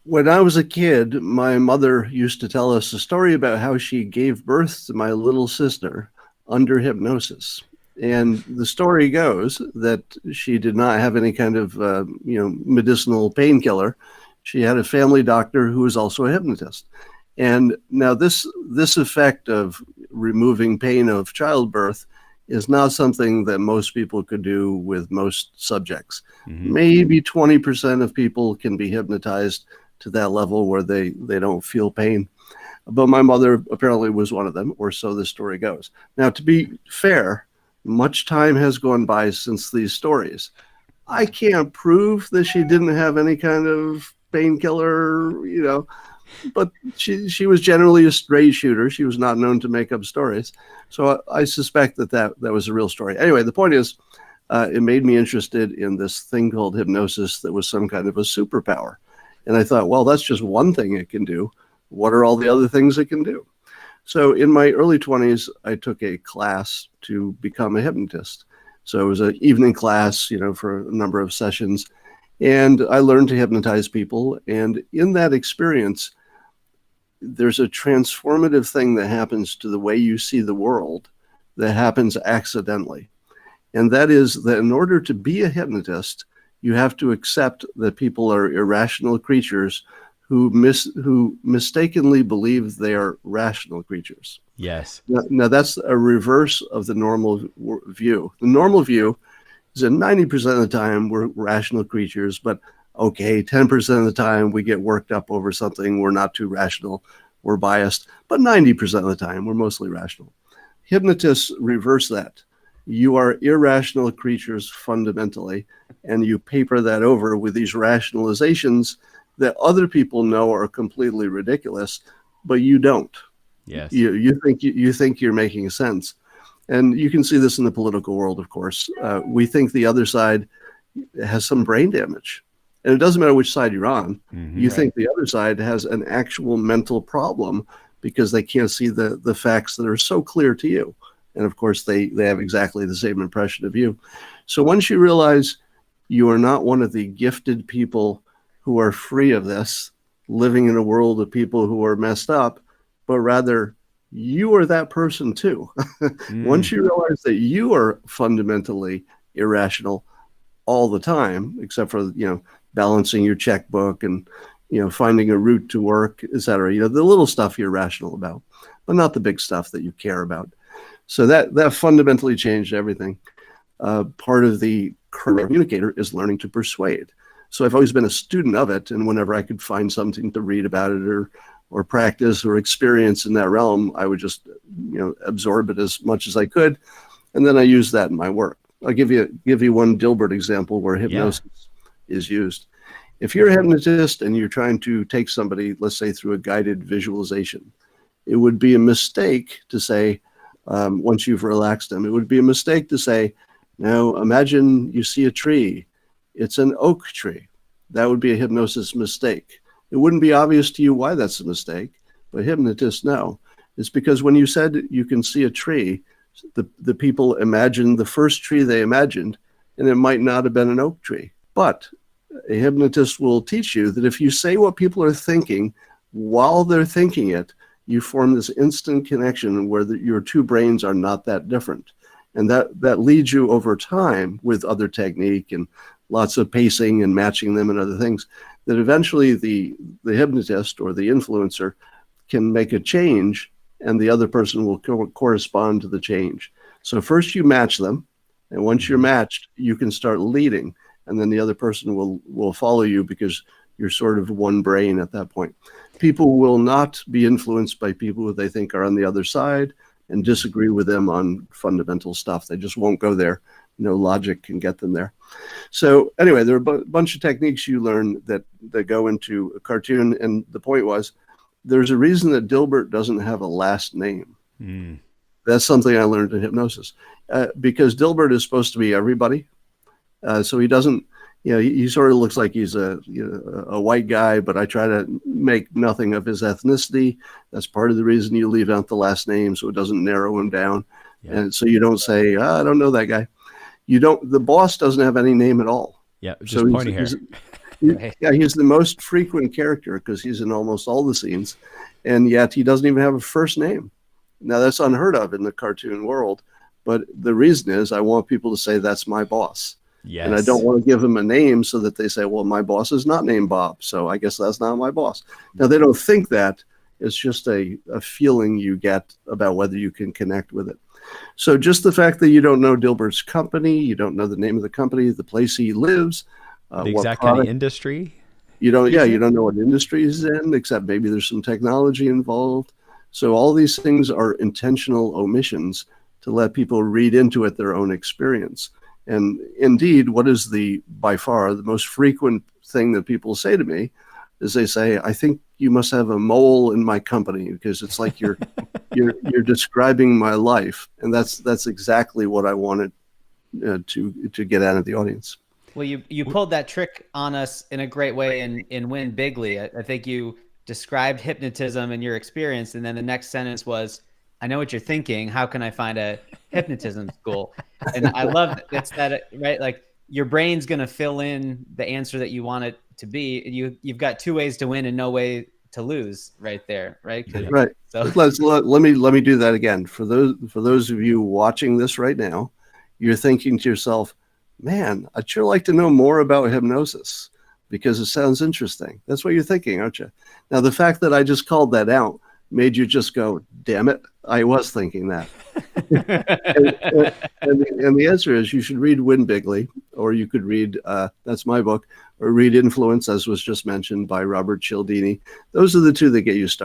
When I was a kid, my mother used to tell us a story about how she gave birth to my little sister under hypnosis. And the story goes that she did not have any kind of, medicinal painkiller. She had a family doctor who was also a hypnotist. And now this effect of removing pain of childbirth is not something that most people could do with most subjects. Hmm. Maybe 20% of people can be hypnotized to that level where they don't feel pain. But my mother apparently was one of them, or so the story goes. Now, to be fair, much time has gone by since these stories. I can't prove that she didn't have any kind of painkiller, but she was generally a straight shooter. She was not known to make up stories. So I suspect that was a real story. Anyway, the point is, it made me interested in this thing called hypnosis that was some kind of a superpower. And I thought, well, that's just one thing it can do. What are all the other things it can do? So in my early 20s, I took a class to become a hypnotist. So it was an evening class, for a number of sessions. And I learned to hypnotize people. And in that experience, there's a transformative thing that happens to the way you see the world that happens accidentally. And that is that in order to be a hypnotist, you have to accept that people are irrational creatures who mistakenly believe they are rational creatures. Yes. Now that's a reverse of the normal view. The normal view is that 90% of the time we're rational creatures, but okay, 10% of the time we get worked up over something. We're not too rational. We're biased, but 90% of the time we're mostly rational. Hypnotists reverse that. You are irrational creatures fundamentally, and you paper that over with these rationalizations that other people know are completely ridiculous, but you don't. Yes. You think you're making sense, and you can see this in the political world. Of course, we think the other side has some brain damage, and it doesn't matter which side you're on. Hmm. You Right. think the other side has an actual mental problem because they can't see the facts that are so clear to you. And of course, they have exactly the same impression of you. So once you realize you are not one of the gifted people who are free of this, living in a world of people who are messed up, but rather you are that person too. Once Mm. you realize that you are fundamentally irrational all the time, except for, balancing your checkbook and, finding a route to work, et cetera, the little stuff you're rational about, but not the big stuff that you care about. So that fundamentally changed everything. Part of the career communicator is learning to persuade. So I've always been a student of it, and whenever I could find something to read about it or practice or experience in that realm, I would just absorb it as much as I could, and then I use that in my work. I'll give you one Dilbert example where Yeah. hypnosis is used. If you're a hypnotist and you're trying to take somebody, let's say through a guided visualization, it would be a mistake to say, once you've relaxed them, it would be a mistake to say, now imagine you see a tree. It's an oak tree. That would be a hypnosis mistake. It wouldn't be obvious to you why that's a mistake, but hypnotists know. It's because when you said you can see a tree, the people imagined the first tree they imagined, and it might not have been an oak tree. But a hypnotist will teach you that if you say what people are thinking while they're thinking it, you form this instant connection where your two brains are not that different. And that leads you over time with other technique and lots of pacing and matching them and other things, that eventually the hypnotist or the influencer can make a change and the other person will correspond to the change. So first you match them, and once you're matched, you can start leading, and then the other person will follow you because you're sort of one brain at that point. People will not be influenced by people who they think are on the other side and disagree with them on fundamental stuff. They just won't go there. No logic can get them there. So anyway, there are a bunch of techniques you learn that go into a cartoon. And the point was, there's a reason that Dilbert doesn't have a last name. Mm. That's something I learned in hypnosis, because Dilbert is supposed to be everybody. So he doesn't, he sort of looks like he's a white guy, but I try to make nothing of his ethnicity. That's part of the reason you leave out the last name, so it doesn't narrow him down. Yeah. And so you don't say, I don't know that guy. The boss doesn't have any name at all. Yeah. Just So pointy hair. Right. Yeah, he's the most frequent character because he's in almost all the scenes, and yet he doesn't even have a first name. Now that's unheard of in the cartoon world, but the reason is I want people to say that's my boss. And I don't Yes. want to give them a name so that they say, well, my boss is not named Bob, so I guess that's not my boss. Now they don't think that. It's just a feeling you get about whether you can connect with it. So just the fact that you don't know Dilbert's company, you don't know the name of the company, the place he lives, The what exact kind of product industry you don't, yeah, he's you in. don't know what industry he's in, except maybe there's some technology involved. So all these things are intentional omissions to let people read into it their own experience. And indeed, what is by far the most frequent thing that people say to me is they say, I think you must have a mole in my company because it's like you're describing my life. And that's exactly what I wanted to get out of the audience. Well, you pulled that trick on us in a great way in Win Bigly. I think you described hypnotism and your experience, and then the next sentence was, "I know what you're thinking. How can I find a hypnotism school?" And I love that, right? Like your brain's gonna fill in the answer that you want it to be. You've got two ways to win and no way to lose, right there, right? Right. So Let me do that again. For those of you watching this right now, you're thinking to yourself, man, I'd sure like to know more about hypnosis because it sounds interesting. That's what you're thinking, aren't you? Now, the fact that I just called that out made you just go, damn it, I was thinking that. and the answer is you should read Win Bigly, or you could read, that's my book, or read Influence, as was just mentioned by Robert Cialdini. Those are the two that get you started.